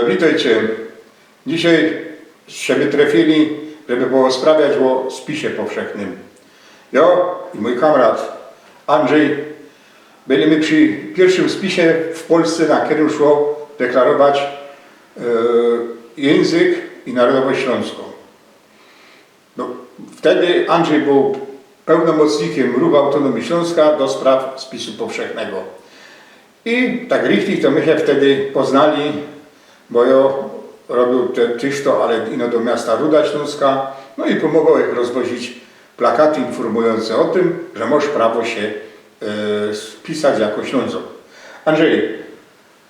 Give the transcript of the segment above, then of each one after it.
Witajcie. Dzisiaj się trafili, żeby porozprawiać o spisie powszechnym. Ja i mój kamrat Andrzej byliśmy przy pierwszym spisie w Polsce, na którym szło deklarować język i narodowość śląską. No, wtedy Andrzej był pełnomocnikiem Ruchu Autonomii Śląska do spraw spisu powszechnego. I tak richtig to my się wtedy poznali, bo ja robił to, ale ino do miasta Ruda Śląska, no i pomogło ich rozwozić plakaty informujące o tym, że masz prawo się spisać jako Ślązok. Andrzej,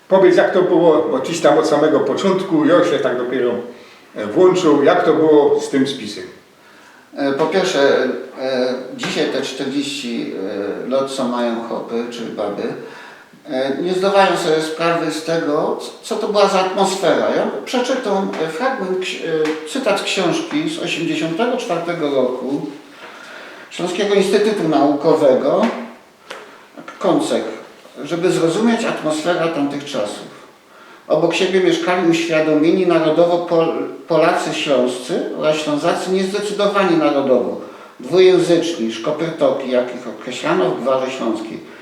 powiedz, jak to było, bo tyś tam od samego początku, ja się tak dopiero włączył, jak to było z tym spisem? Po pierwsze, dzisiaj te 40 lat, co mają chłopy czy baby, nie zdawają sobie sprawy z tego, co to była za atmosfera. Ja przeczytam fragment, cytat z książki z 1984 roku Śląskiego Instytutu Naukowego, koncept, żeby zrozumieć atmosferę tamtych czasów. Obok siebie mieszkali uświadomieni narodowo Polacy śląscy oraz Ślązacy niezdecydowani narodowo, dwujęzyczni, szkopyrtoki, jakich określano w Gwarze Śląskiej,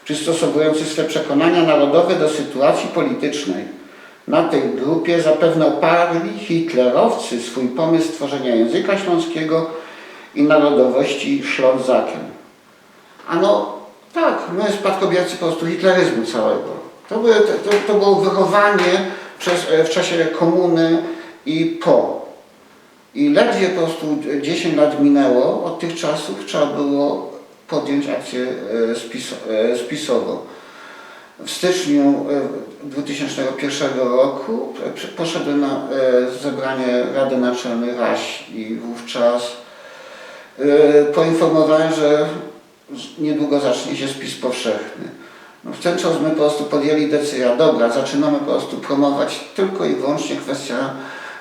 przystosowujący swe przekonania narodowe do sytuacji politycznej. Na tej grupie zapewne oparli hitlerowcy swój pomysł stworzenia języka śląskiego i narodowości Ślązakiem. Ano tak, my spadkobiercy po prostu hitleryzmu całego. To było wychowanie w czasie komuny i po. I ledwie po prostu 10 lat minęło od tych czasów, trzeba było podjąć akcję spisową. W styczniu 2001 roku poszedłem na zebranie Rady Naczelnej RAŚ i wówczas poinformowałem, że niedługo zacznie się spis powszechny. No w ten czas my po prostu podjęli decyzję, dobra, zaczynamy po prostu promować tylko i wyłącznie kwestię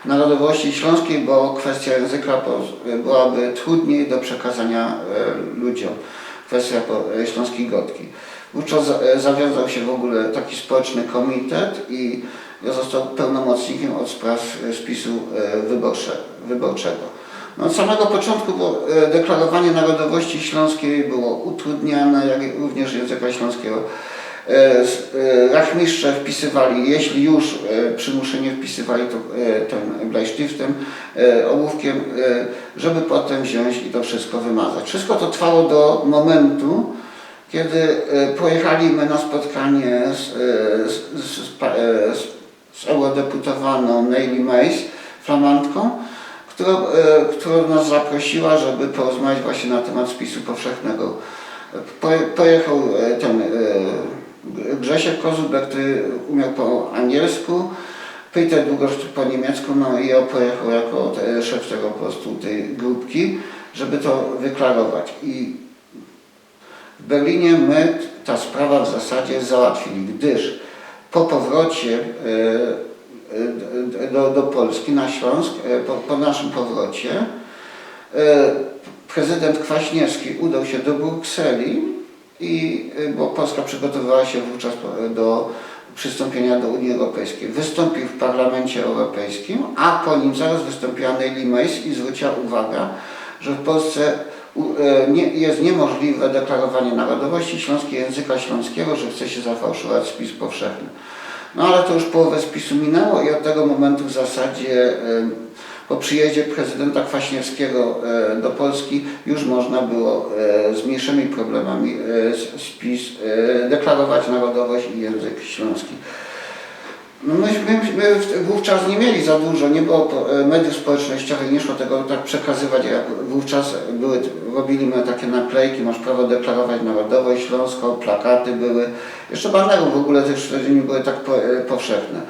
narodowości śląskiej, bo kwestia języka byłaby trudniej do przekazania ludziom. Kwestia śląskiej godki. Wówczas zawiązał się w ogóle taki społeczny komitet i ja został pełnomocnikiem od spraw spisu wyborczego. No, od samego początku deklarowanie narodowości śląskiej było utrudniane, jak również języka śląskiego. Rachmistrze wpisywali, jeśli już przymuszenie wpisywali to tym bleisztyftem, ołówkiem, żeby potem wziąć i to wszystko wymazać. Wszystko to trwało do momentu, kiedy pojechaliśmy na spotkanie z eurodeputowaną Neili Mays, flamandką, która nas zaprosiła, żeby porozmawiać właśnie na temat spisu powszechnego. Pojechał ten Grzesiek Kozubek, który umiał po angielsku, Peter Długosz po niemiecku, no i ja pojechał jako szef tego po prostu tej grupki, żeby to wyklarować. I w Berlinie my ta sprawa w zasadzie załatwili, gdyż po powrocie do Polski, na Śląsk, po naszym powrocie, prezydent Kwaśniewski udał się do Brukseli, bo Polska przygotowywała się wówczas do przystąpienia do Unii Europejskiej. Wystąpił w Parlamencie Europejskim, a po nim zaraz wystąpiła Neili Mays i zwróciła uwagę, że w Polsce jest niemożliwe deklarowanie narodowości śląskiej, języka śląskiego, że chce się zafałszować spis powszechny. No ale to już połowę spisu minęło i od tego momentu w zasadzie po przyjeździe prezydenta Kwaśniewskiego do Polski już można było z mniejszymi problemami deklarować narodowość i język śląski. No myśmy wówczas nie mieli za dużo, nie było mediów społecznościowych, nie szło tego tak przekazywać, jak wówczas robiliśmy takie naklejki, masz prawo deklarować narodowość śląską, plakaty były, jeszcze banerów w ogóle też wtedy nie były tak powszechne.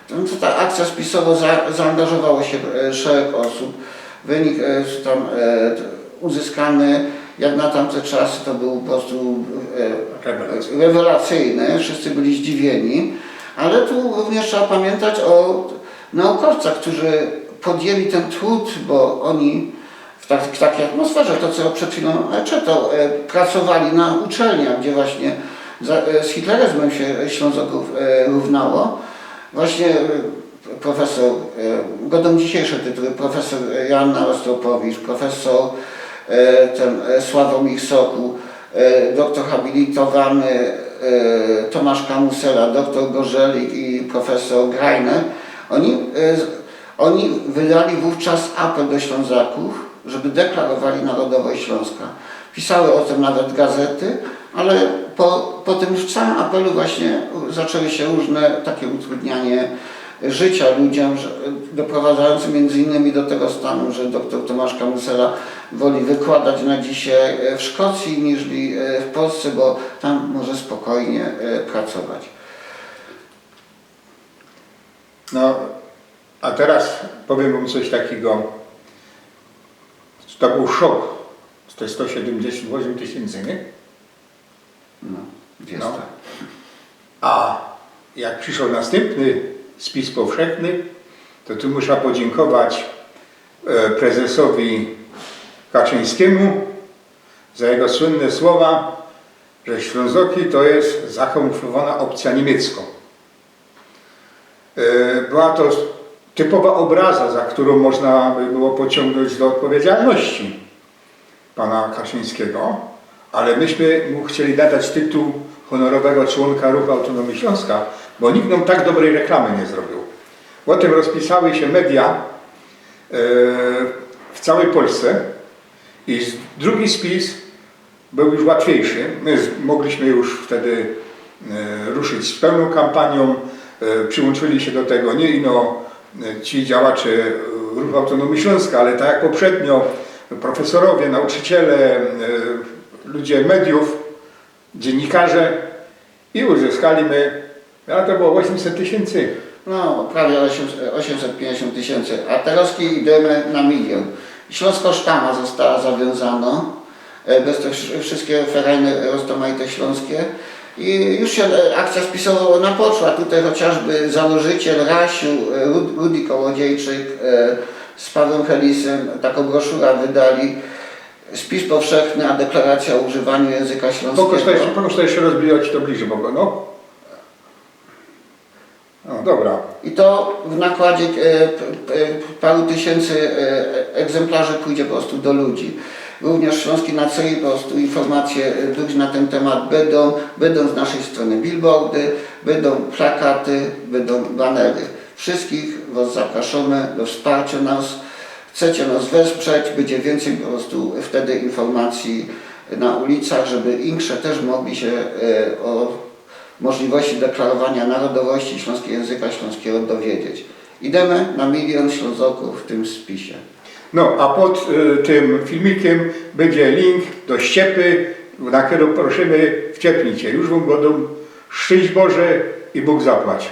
To ta akcja spisowa zaangażowało się szereg osób, wynik tam uzyskany, jak na tamte czasy to był po prostu rewelacyjny, wszyscy byli zdziwieni. Ale tu również trzeba pamiętać o naukowcach, którzy podjęli ten trud, bo oni w takiej atmosferze, to co przed chwilą czytał, pracowali na uczelniach, gdzie właśnie z hitleryzmem się Ślązaków równało. właśnie profesor, godą dzisiejsze tytuły, profesor Joanna Ostropowicz, profesor Sławomir Sokół, doktor habilitowany Tomasz Kamusela, doktor Gorzelik i profesor Grajner, oni wydali wówczas apel do Ślązaków, żeby deklarowali narodowość Śląska. Pisały o tym nawet gazety, ale po tym już całym apelu właśnie zaczęły się różne takie utrudnianie życia ludziom, doprowadzające między innymi do tego stanu, że dr Tomasz Kamusela woli wykładać na dzisiaj w Szkocji niż w Polsce, bo tam może spokojnie pracować. No, a teraz powiem wam coś takiego. To był szok. To jest 178 tysięcy, nie? No, jest No. tak. A jak przyszedł następny spis powszechny, to tu muszę podziękować prezesowi Kaczyńskiemu za jego słynne słowa, że Ślązoki to jest zakamuflowana opcja niemiecka. Była to typowa obraza, za którą można by było pociągnąć do odpowiedzialności pana Kaczyńskiego, ale myśmy mu chcieli nadać tytuł honorowego członka Ruchu Autonomii Śląska, bo nikt nam tak dobrej reklamy nie zrobił. O tym rozpisały się media w całej Polsce i drugi spis był już łatwiejszy. My mogliśmy już wtedy ruszyć z pełną kampanią, przyłączyli się do tego nie ino ci działacze Ruchu Autonomii Śląska, ale tak jak poprzednio profesorowie, nauczyciele, ludzie mediów, dziennikarze i uzyskaliśmy, a to było 800 tysięcy. No, prawie 850 tysięcy, a teraz idziemy na 1 000 000. Śląsko-sztama została zawiązana, bez te wszystkie ferajne rozmaite śląskie i już się akcja spisowa napoczła. Tutaj chociażby założyciel Rasiu, Rudy Kołodziejczyk z Pawłem Helisem taką broszurę wydali. Spis powszechny, a deklaracja o używaniu języka śląskiego. Pokaż to jeszcze rozbijać to bliżej, bo no. No dobra. I to w nakładzie paru tysięcy egzemplarzy pójdzie po prostu do ludzi. Również Śląski na Celi po prostu informacje na ten temat będą z naszej strony billboardy, będą plakaty, będą banery. Wszystkich was zapraszamy do wsparcia nas. Chcecie nas wesprzeć, będzie więcej po prostu wtedy informacji na ulicach, żeby insze też mogli się o możliwości deklarowania narodowości śląskiego języka śląskiego dowiedzieć. Idziemy na 1 000 000 Ślązoków w tym spisie. No, a pod tym filmikiem będzie link do ściepy, na którą prosimy wciepnijcie. Już wam będą szczęść Boże i Bóg zapłać.